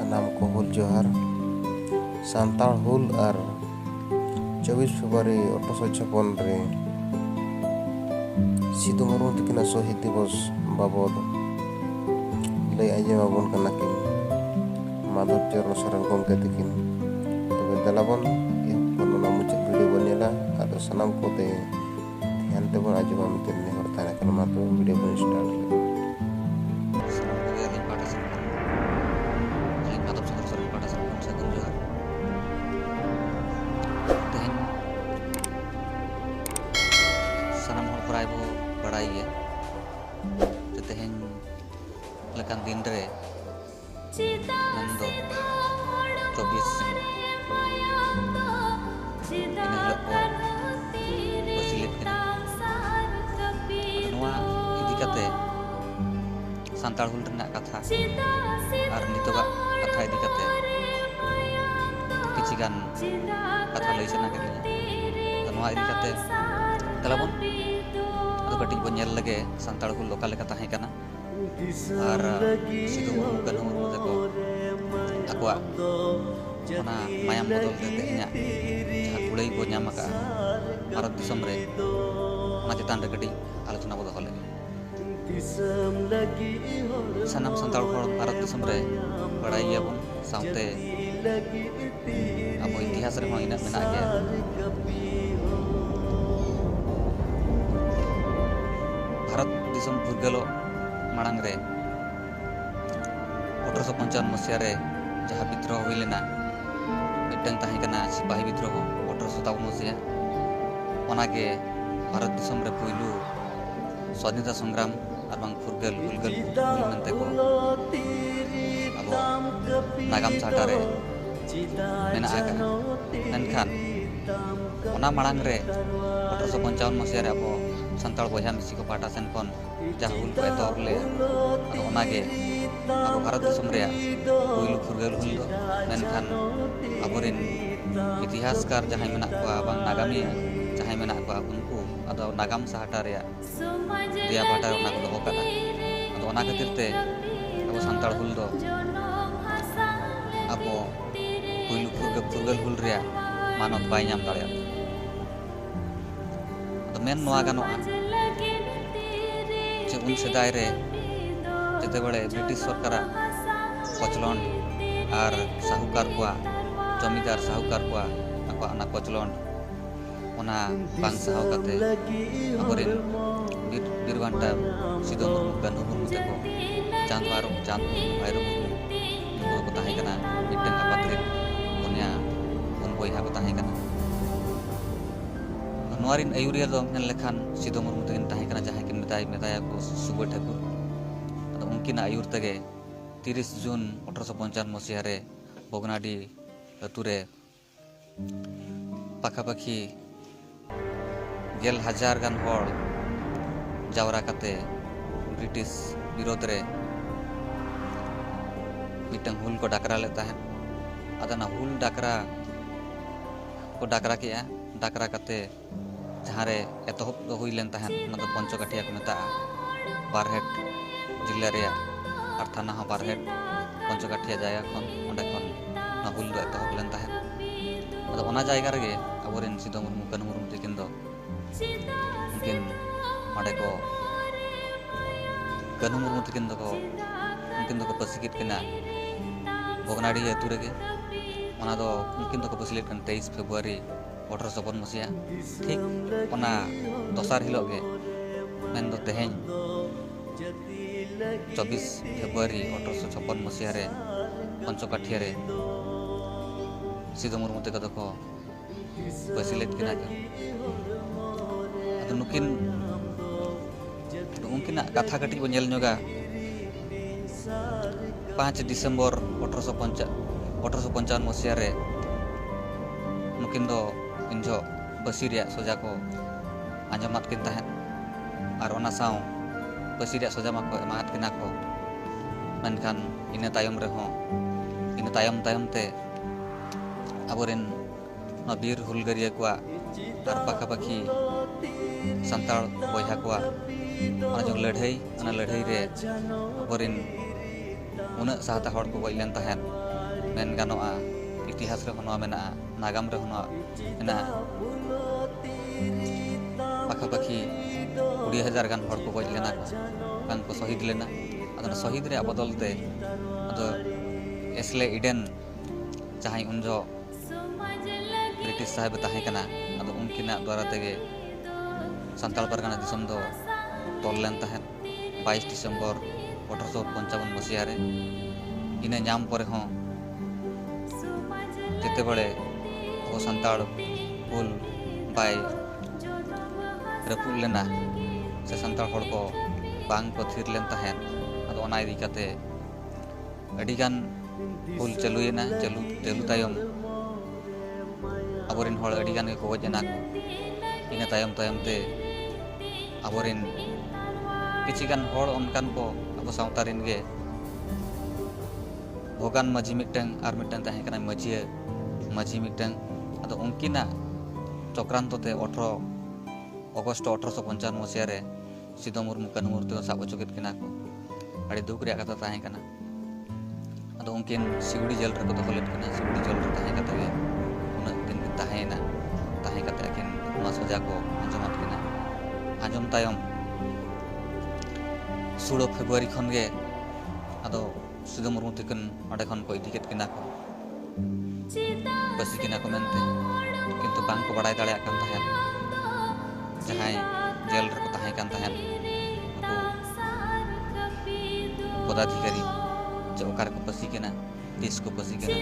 सानाम को हुल जोहार सान्ताल हुल और 24 फेब्रुआरी 1856 रे सिदु मुर्मू तकिना शहीद दिवस बाबद लय आंजम आबोन कना किन माधव चरण सरन गमके तकिन तबे दलाबन एहबन ना मुचाद वीडियो बन नेला आदो सानाम को ते ध्यान तेबन आंजम मितेन नेहर ताना कल मा तो वीडियो बन स्टार्ट सानाम हर प्राय बो बड़ाई है तेहेन लेकान दिन रे नंदो 24 इन हिलोग को बसिलेत किना नोआ इदी काते सान्ताल हुल रना कथा और नितोगा कथा इदी काते किछि गान कथा लई सना के नोआ इदी काते तलाबन अदो कटिज बन नेल लगे सान्ताल हुल लोका लेका ताहे काना और सिदु मुर्मू कान्हू मुर्मू तको आकुआ ओना मायाम बदल ते तेहना जहां कुड़ाई बो नाम का भारत दिसम रे ओना चेतान रे कटिज आलोचना बो दोहो लगे सानाम सान्ताल हर भारत दिसम रे बड़ाई याबन साउते अब इतिहास रे इना मेना गया भारत दिसम फुरगलो मांग रे 1855 मसीहा रे जहाँ विद्रोह हुई लेना मिटन ताहे कना सिपाही विद्रोह 1857 मसीहा ओनागे भारत दिसम रे पुइलू स्वाधीनता संग्राम और बांग फुरगल हुलगल हुल मेनते को अब नागाम साटा रे मेना आगा मेनखान ओना मांग रे 1855 मसीहा रे अब सान्ताल बया मिसी को पाटा सेन खन जहाँ हुल को एतहब ले ओनागे अब भारत दिसम रे पुइलू फुरगल हुल दो मेनखान अबोरिन इतिहासकार जहाँ मेना को बांग नागामी जहाँ मेना को उनको अदो नागाम साहटा रे दिया पाटा ओना को दोहो काना अदो ओना खातिर ते अब सान्ताल हुल दो अब पुइलू फुरगल हुल रे मानत बाय नाम दाड़े मेन नोआ गानोआ जे उन सेदाय रे जेते बड़े ब्रिटिश सरकार कचलंड और साहूकार को जमीदार साहूकार को आना कचलंड ओना बांग साहू काते अबोरिन बीरबांटा सिदु मुर्मू कान्हू मुर्मू तको चांद भैरव मुर्मू को ताहे कना मिटन आपातरे पुनिया उन बयहा को ताहे कना नोआरिन आयुरिया दो नेल लेखान सिदु मुर्मू तकिन ताहे कना जहां किन मेताया को सुबो ठाकुर अदो उनकिन आयुर तगे 30 जून 1855 मसीहा रे बगनाडी अतुरे पाखापाखी 10,000 गान हर जावरा काते ब्रिटिश विरोध रे मिटन हुल को डाकरा ले ताहे अदना हुल डाकरा को डाकरा किया डाकरा काते जहाँ रे एतहब दो हुई लेन ताहन मतलब पंचकाठिया को मेता बारहेट जिला रे और थाना हो बारहेट पंचकाठिया जायगा खन ओंडे खन ना हुल दो एतहब लेन ताहन मतलब ओना जायगा रे अबोरिन सिदु मुर्मू कान्हू मुर्मू तकिन दो उनकिन माडे को कान्हू मुर्मू तकिन दो उनकिन दो पसिकित किना बगनाडी अतु रे ओना दो उनकिन दो पसिलेट कन 23 फेब्रुआरी 1856 मसीहा ठीक ओना दोसार हिलो गे मेन दो तेहेन 24 फेब्रुआरी 1856 मसीहा रे पंचकाठिया रे सिदु मुर्मू तक दको बसिलेत किना के नुकिन उनकिन कथा कटी बो नेल नोगा 5 दिसंबर 1855 मसीहा रे नुकिन दो इनजो बसी रे सजा को आंजमात किन ताहेन और ओना साव बसी रे सजा मा को एमात किना को मेनखान इन तायम रे हो इन तायम ते अबोरिन बीर हुलगरिया को और पाखापाखी सान्ताल बयहा को जो लड़ाई रे अबोरिन उन्नत साहता हड़ को गज लेन तहन मेन गानोआ इतिहास रे होना मेना नागाम रे होना मेना पाखापाखि 20,000 गान हड़ को गज लेना बांग को शहीद लेना अदो शहीद रे बदल ते अदो एसले इडेन जहां उनजो ब्रिटिश साहेब ताहे कना अदो उनकिना द्वारा तेगे संताल परगना दिसम दो तोल लेन तहन 22 डिसेम्बर 1855 मसीहा रे इने नाम पर हों जिते बड़े वो संताल हुल बाय रपुल लेना से संताल हड़ को बांग को थिर लेन तहन अदो ओना इदी काते अडिगान हुल चलुयना चलु तायम अबोरिन हड़ अडिगान को गजना को इना तायम तायम ते अबोरिन किचिगान हड़ उनकान को अब सावतारिन गे भोगान माझी मिटंग आर मिटंग ताहे कना माझी मिटंग अदो उनकिना चक्रांत ते 18 अगस्त 1855 मसीहा रे सिधो मुर्मू कानू मुर्मू को साब चुकित किना को अड़ी दुख रे कथा ताहे कना अदो उनकिन सिगुड़ी जेल रे को दोहो लेत कना सिगुड़ी जेल रे ताहे कते गे उना दिन किन ताहेना ताहे कते अकिन मा सजा को अंजमात किना अंजम तायम 16 फेब्रुआरी खन गे अदो सिधो मुर्मू तिकन अडे खन को इदिकेत किना को बसी किना को मेनते किंतु बांग को बड़ाई दाड़े आकन तहन जहां जेल रे को ताहे कान तहन पदाधिकारी जो ओकार को बसी किना देश को बसी किना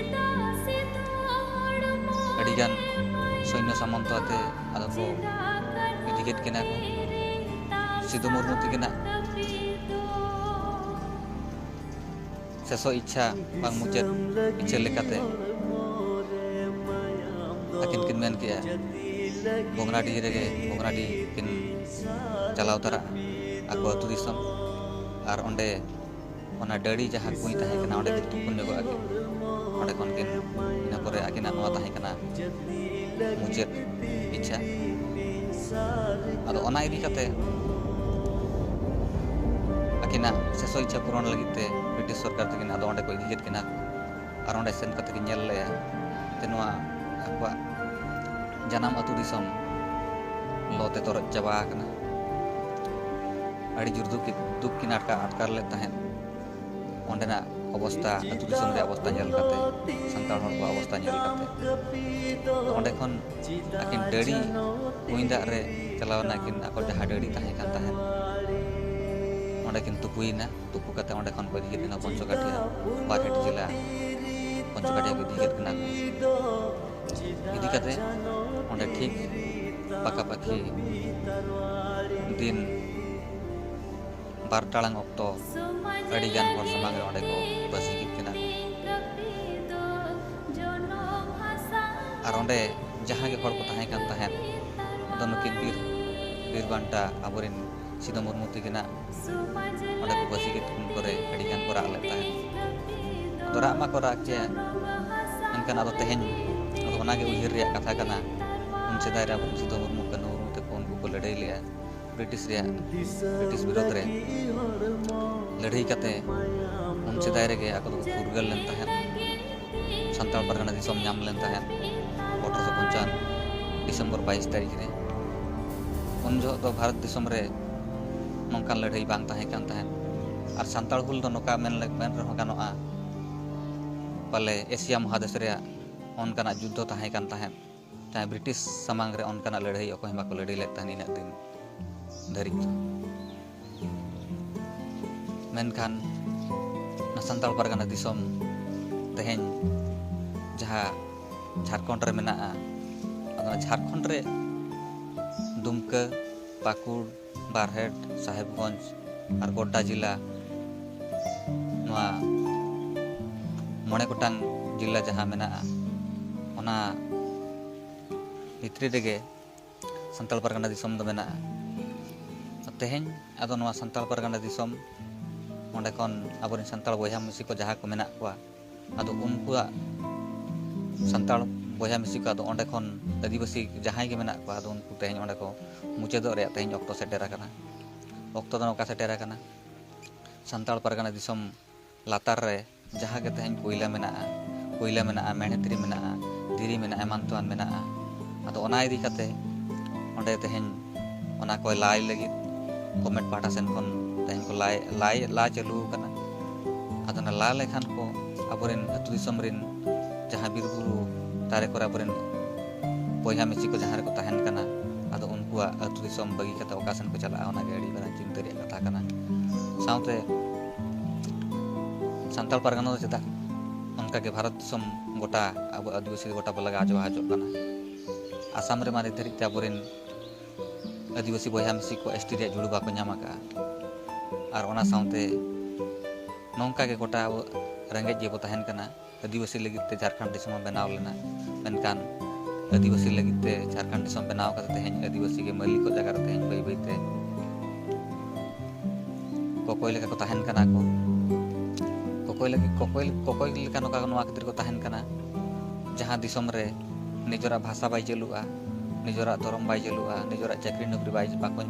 अडिगान सैन्य सामंत आते अदो को इदिकेत किना को सिधो मुर्मू तिकना शेषो इच्छा बांग मुचाद इच्छा लेकाते akin kin men kia Bongradih rege Bongradih kin चलाव तरा aku atu disam ar onde ona dari jaha kui tahe kana onde tukun jogo ake onde kon kin ina pore akina noa tahe kana mucet icha ado ona idi kate akina seso icha puron lagit te British sarkar tekin ado onde ko idikit kina ar onde sen kate kin nyel le te noa apa janam atu disam lote torot jaba kana अड़ी जुर दुख की अटकार ले तहन ओंडेना अवस्था अतु दिसम रे अवस्था nail काते संताल हर को अवस्था नेल काते ओंडे खन आकिन डड़ी कुइंदा रे चलावना किन ako जहा डड़ी ताहे कान तहन ओंडे किन तुपुइना तुपु काते ओंडे खन को दिगित ना पंचकाटिया बारहेट जिला पंचकाटिया को दिगित ना इदी काते ओंडे ठीक पाका पाखी दिन बार टाळांग अक्तो अड़ी गान हर समाज रे ओंडे को बसी गित किना आर ओंडे जहां के हर को ताहे कान तहन अदो नुकिन बीर बांटा आबोरिन सिधो मुर्मू तिकिना ओंडे को बसी गित कुन करे अड़ी गान को राग ले तहन अदो राग मा को राग के अनकन अदो तेहेन अदो ओना के उहिर रे कथा कना उन सेदाय रे आबोरिन सिधो मुर्मू कानू ते कोन को लड़ाई लिया ब्रिटिश विरोध रे लड़ाई काते उन सेदाय रेगे ako do फुरगल लेन तहन संताल परगना दिसम नाम लेन तहन 1855 दिसंबर 22 तारीख रे उन जो तो भारत दिसम रे नोंकान लड़ाई बांग ताहे कान तहन आर संताल हुल दो नोका मेन रहो गानोआ पाले एशिया महादेश रे ओनकाना युद्ध ताहे कान तहन चाहे ब्रिटिश समांग रे ओनकाना लड़ाई अकोय बाको लड़ाई ले तहन इन दिन धरी मेनखान ना संताल परगना दिसम तेहेन जहा झारखंड रे मेना अदो झारखंड रे दुमका पाकुड़ बारहेट साहेबगंज और गोड्डा जिला नवा मणे गोटांग जिला जहा मेना ओना भितरी रेगे संताल परगना दिसम दो मेना तेहेन अदो नवा संताल परगना दिसम ओंडे खन आबोरिन संताल बयहा मिसी को जहा को मेना कोआ अदो उनकुआ संताल बयहा मिसी को अदो ओंडे खन आदिवासी जहां के मेना कोआ अदो उनको तेहेन ओंडे को मुचेदो रे तेहेन ऑक्टो सेटेरा कना ऑक्टो दो नोका सेटेरा कना Santal Pargana दिसम latar re jaha ge tehen koila mena'a menetri mena'a diri mena'a eman tuan mena'a ado ona idi kate onde tehen ona koy lai lagi comment pahta sen kon tehen ko lai chalu kana ado na la lekhan ko aboren atu disom rin jaha bir buru tare kore aboren boyha misi ko jaha ko tahen kana ado unkua atu disom bagi kata okasan ko chala ona ge adi bana cinta ri kata kana saute santal pargana do cheda onka ge bharat disom gota abo adivasi gota balaga ajo hajo kana asam re mari dhari te aboren adivasi boyha misi ko ST re julu ba ko nyama ka ar ona saute nongka ge gota renge je bo tahen kana adivasi lagit te Jharkhand disom benaw lena menkan adivasi lagit te Jharkhand disom benaw kate tehen adivasi ge malik ko jaga re tehen bai bai te kokoy leka ko tahen kana ko kokoy leka noka noa khatir ko tahen kana jaha disom re nijora bhasa bai jalua nijora dorom bai jalua nijora chakri nokri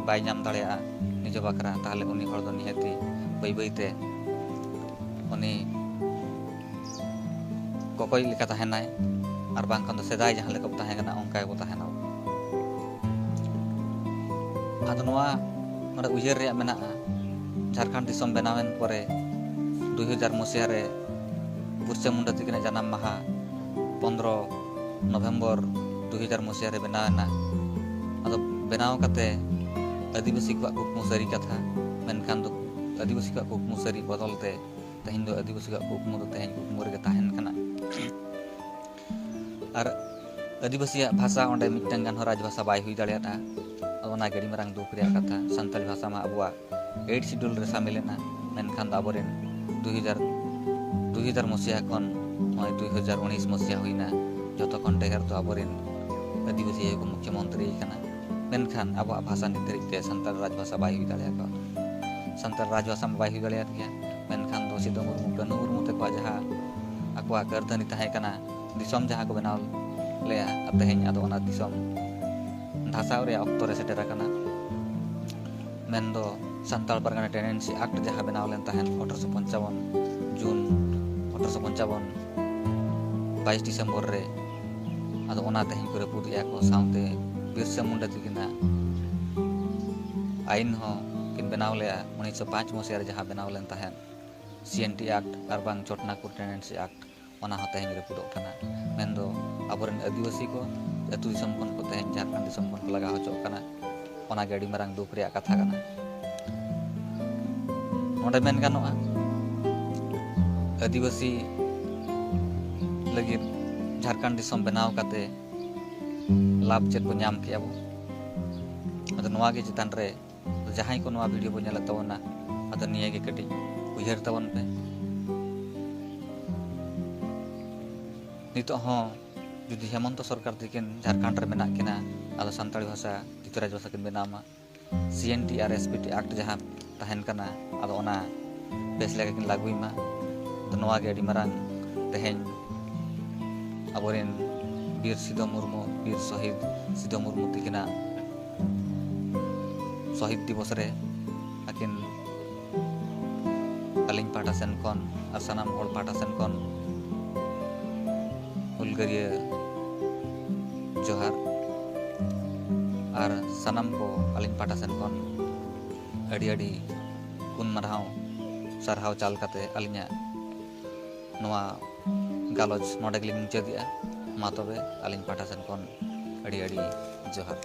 bai nyam dareya nijo bakra tahle uni hor do nihati bai bai te uni kokoy leka tahenai ar bangkhan do sedai jaha leka tahen kana onka ko tahena ado noa nora ujer reya mena'a Jharkhand disom benawen pore 2000 मसीहा रे बिरसा मुंडा तकिना जानम माहा 15 नवेम्बर 2000 मसीहा रे बनावना अदो बनाव कते आदिवासी को कुकमु सरी कथा मेनखान दो आदिवासी को कुकमु सरी बदलते तहिन दो आदिवासी को कुकमु दो तहिन कुकमु रे ताहेन कना आर आदिवासी भाषा ओंडे मिटन गान राज भाषा बाय हुई दाड़ियाता ओना गेडी मरांग दुख रे कथा संताली भाषा मा अबुआ 8 शेड्यूल रे शामिलना मेनखान दाबोरेन 2000 मसीहा खन 2019 मसीहा हुईना जतो खन ढेर तो आबोरेन आदिवासी को मुख्यमंत्री kana मेनखान अब भाषा नितरिक ते संताल राजभाषा बाय हुई दाड़िया को संताल राजभाषा बाय हुई दाड़िया गया मेनखान दो सिदो मुर्मू ते को जहा akwa गर्दनी ताहे kana दिसम जहा को बनाव लेया अतेहेन आदो ओना दिसम धासाव रे ऑक्टो रे सेटेरा kana मेनदो संताल परगना टेनेंसी एक्ट जहाँ बनाव लेन ताहेन 1855 जून 1855 22 डिसेम्बर रे आदो ओना तेहिन करे पुदिया को साउते बिरसा मुंडा तकिना आईन हो किन बनाव लेया 1905 मसीहा रे जहाँ बनाव लेन ताहेन CNT एक्ट आर बांग चोटनाकुर टेनेंसी एक्ट ओना हो तेहिन रे पुदो kana मेनदो आबोरेन आदिवासी को अतु दिसम कोन को तेहिन झारखंड दिसम कोन को लगा होचो kana ओना गेडी मारांग दुख रे कथा kana नोडे मेन गानोआ आदिवासी लगी झारखंड दिसम बनाव काते लाभ चेत को नाम के अब अदो नोआ के चितान रे जहां को नोआ वीडियो को नेला तवना अदो निये के कटी उयहर तवन पे नितो हो जुदी हेमंत सरकार दिकिन झारखंड रे मेना किना अदो संताली भाषा तितराज भाषा किन बनामा CNT और SPT एक्ट जहां tahen kana ado ona bes lagi kin lagui ma to noa ge adi marang tehen aboren bir sido murmu bir shahid sido murmu tikina shahid divos re akin aling pahta sen kon ar sanam hol pahta sen kon hulgariya johar ar sanam ko aling pahta sen kon adi kun marhaw sarhaw chal kate alinya noa galoj nodegling muchadia ma tobe aling pahta sen kon adi johar।